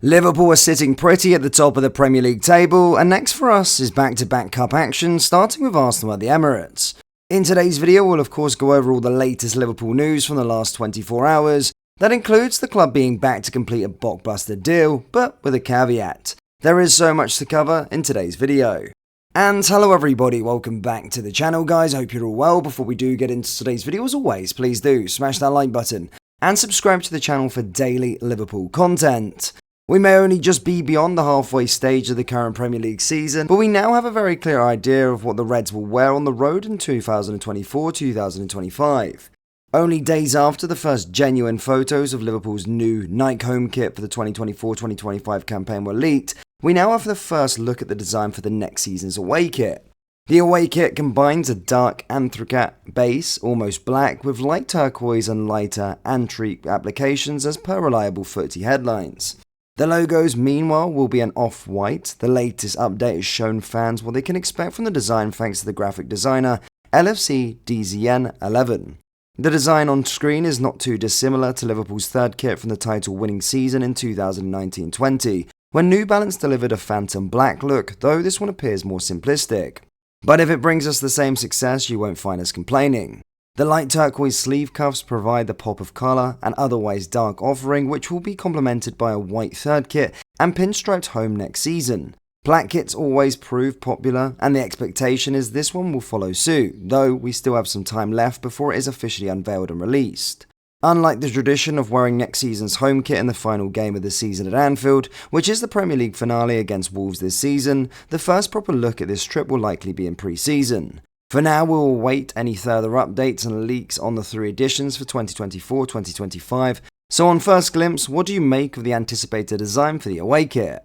Liverpool are sitting pretty at the top of the Premier League table, and next for us is back-to-back cup action, starting with Arsenal at the Emirates. In today's video, we'll of course go over all the latest Liverpool news from the last 24 hours. That includes the club being back to complete a blockbuster deal, but with a caveat. There is so much to cover in today's video. And hello everybody, welcome back to the channel guys, I hope you're all well. Before we do get into today's video, as always, please do smash that like button and subscribe to the channel for daily Liverpool content. We may only just be beyond the halfway stage of the current Premier League season, but we now have a very clear idea of what the Reds will wear on the road in 2024-2025. Only days after the first genuine photos of Liverpool's new Nike Home Kit for the 2024-2025 campaign were leaked, we now have the first look at the design for the next season's away kit. The away kit combines a dark anthracite base, almost black, with light turquoise and lighter antique applications as per reliable footy headlines. The logos, meanwhile, will be an off-white. The latest update has shown fans what they can expect from the design thanks to the graphic designer LFC DZN11. The design on screen is not too dissimilar to Liverpool's third kit from the title-winning season in 2019-20, when New Balance delivered a phantom black look, though this one appears more simplistic. But if it brings us the same success, you won't find us complaining. The light turquoise sleeve cuffs provide the pop of colour and otherwise dark offering, which will be complemented by a white third kit and pinstriped home next season. Black kits always prove popular, and the expectation is this one will follow suit, though we still have some time left before it is officially unveiled and released. Unlike the tradition of wearing next season's home kit in the final game of the season at Anfield, which is the Premier League finale against Wolves this season, the first proper look at this trip will likely be in pre-season. For now, we will await any further updates and leaks on the three editions for 2024-2025, so on first glimpse, what do you make of the anticipated design for the away kit?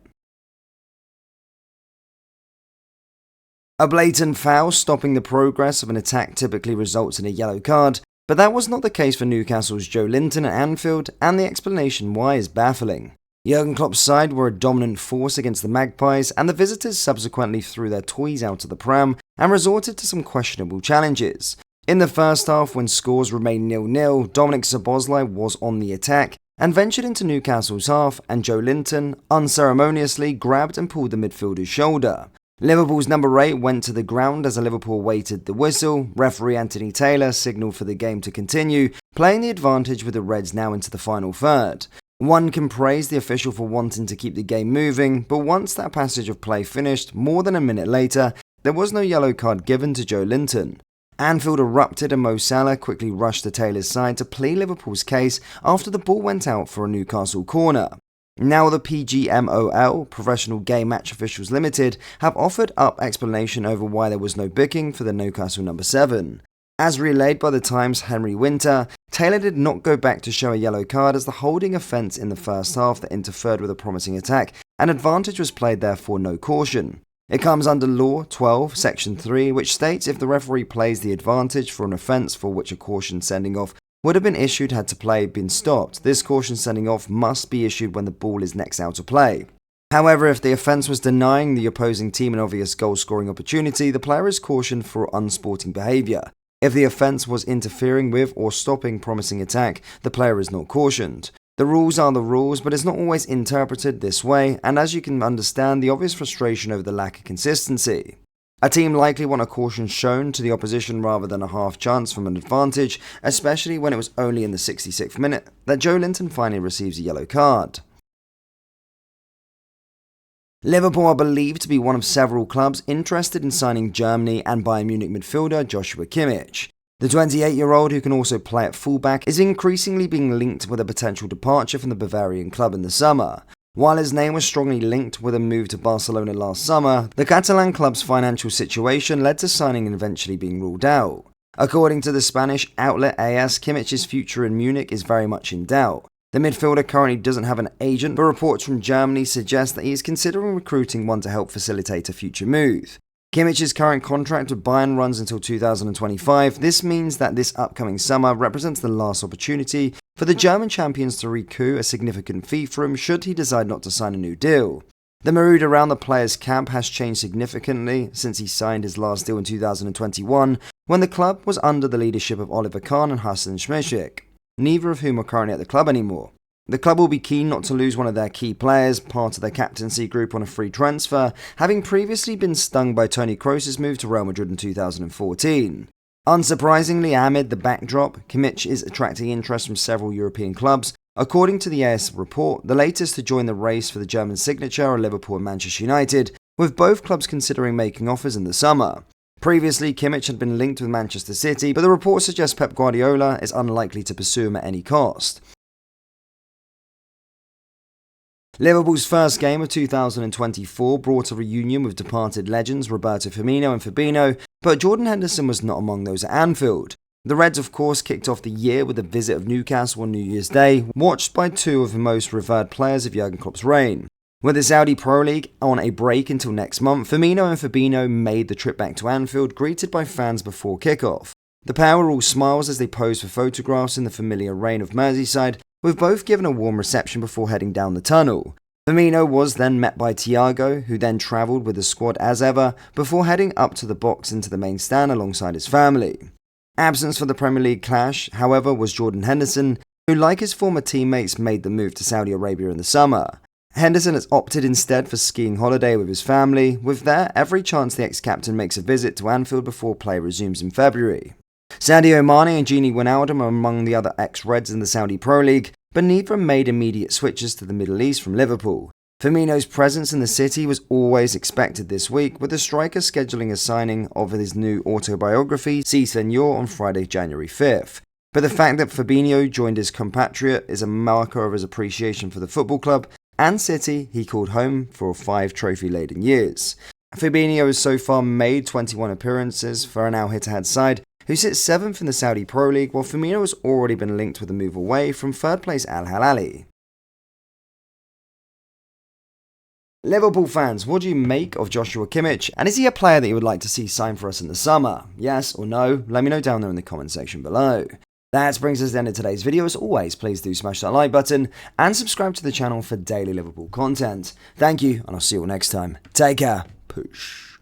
A blatant foul stopping the progress of an attack typically results in a yellow card, but that was not the case for Newcastle's Linton at Anfield, and the explanation why is baffling. Jurgen Klopp's side were a dominant force against the Magpies, and the visitors subsequently threw their toys out of the pram and resorted to some questionable challenges. In the first half, when scores remained 0-0, Dominic Szoboszlai was on the attack and ventured into Newcastle's half, and Linton unceremoniously grabbed and pulled the midfielder's shoulder. Liverpool's number 8 went to the ground as Liverpool awaited the whistle. Referee Anthony Taylor signalled for the game to continue, playing the advantage with the Reds now into the final third. One can praise the official for wanting to keep the game moving, but once that passage of play finished, more than a minute later, there was no yellow card given to Linton. Anfield erupted and Mo Salah quickly rushed to Taylor's side to plead Liverpool's case after the ball went out for a Newcastle corner. Now the PGMOL, Professional Game Match Officials Limited, have offered up explanation over why there was no booking for the Newcastle number 7. As relayed by the Times' Henry Winter, Taylor did not go back to show a yellow card as the holding offence in the first half that interfered with a promising attack, and advantage was played, therefore no caution. It comes under Law 12, Section 3, which states if the referee plays the advantage for an offence for which a caution sending off would have been issued had the play been stopped, this caution sending off must be issued when the ball is next out of play. However, if the offence was denying the opposing team an obvious goal-scoring opportunity, the player is cautioned for unsporting behaviour. If the offence was interfering with or stopping promising attack, the player is not cautioned. The rules are the rules, but it's not always interpreted this way, and as you can understand, the obvious frustration over the lack of consistency. A team likely want a caution shown to the opposition rather than a half chance from an advantage, especially when it was only in the 66th minute that Linton finally receives a yellow card. Liverpool are believed to be one of several clubs interested in signing Germany and Bayern Munich midfielder Joshua Kimich. The 28-year-old, who can also play at fullback, is increasingly being linked with a potential departure from the Bavarian club in the summer. While his name was strongly linked with a move to Barcelona last summer, the Catalan club's financial situation led to signing and eventually being ruled out. According to the Spanish outlet AS, Kimich's future in Munich is very much in doubt. The midfielder currently doesn't have an agent, but reports from Germany suggest that he is considering recruiting one to help facilitate a future move. Kimich's current contract with Bayern runs until 2025. This means that this upcoming summer represents the last opportunity for the German champions to recoup a significant fee for him should he decide not to sign a new deal. The mood around the player's camp has changed significantly since he signed his last deal in 2021, when the club was under the leadership of Oliver Kahn and Hassan Schmeichel, neither of whom are currently at the club anymore. The club will be keen not to lose one of their key players, part of their captaincy group, on a free transfer, having previously been stung by Toni Kroos's move to Real Madrid in 2014. Unsurprisingly, amid the backdrop, Kimich is attracting interest from several European clubs. According to the AS report, the latest to join the race for the German signature are Liverpool and Manchester United, with both clubs considering making offers in the summer. Previously, Kimich had been linked with Manchester City, but the report suggests Pep Guardiola is unlikely to pursue him at any cost. Liverpool's first game of 2024 brought a reunion with departed legends Roberto, Firmino and Fabinho, but Jordan Henderson was not among those at Anfield. The Reds, of course, kicked off the year with a visit of Newcastle on New Year's Day, watched by two of the most revered players of Jurgen Klopp's reign. With the Saudi Pro League on a break until next month, Firmino and Fabinho made the trip back to Anfield, greeted by fans before kickoff. The pair were all smiles as they posed for photographs in the familiar rain of Merseyside, with both given a warm reception before heading down the tunnel. Firmino was then met by Thiago, who then travelled with the squad as ever, before heading up to the box into the main stand alongside his family. Absence for the Premier League clash, however, was Jordan Henderson, who, like his former teammates, made the move to Saudi Arabia in the summer. Henderson has opted instead for skiing holiday with his family, with there every chance the ex-captain makes a visit to Anfield before play resumes in February. Sadio Mane and Gini Wijnaldum are among the other ex-Reds in the Saudi Pro League, but neither made immediate switches to the Middle East from Liverpool. Firmino's presence in the city was always expected this week, with the striker scheduling a signing of his new autobiography, Si Senor, on Friday, January 5th. But the fact that Fabinho joined his compatriot is a marker of his appreciation for the football club and city he called home for 5 trophy-laden years. Fabinho has so far made 21 appearances for an Al-Ittihad side, who sits 7th in the Saudi Pro League, while Firmino has already been linked with a move away from 3rd place Al Hilali. Liverpool fans, what do you make of Joshua Kimich, and is he a player that you would like to see sign for us in the summer? Yes or no? Let me know down there in the comment section below. That brings us to the end of today's video. As always, please do smash that like button and subscribe to the channel for daily Liverpool content. Thank you, and I'll see you all next time. Take care. Push.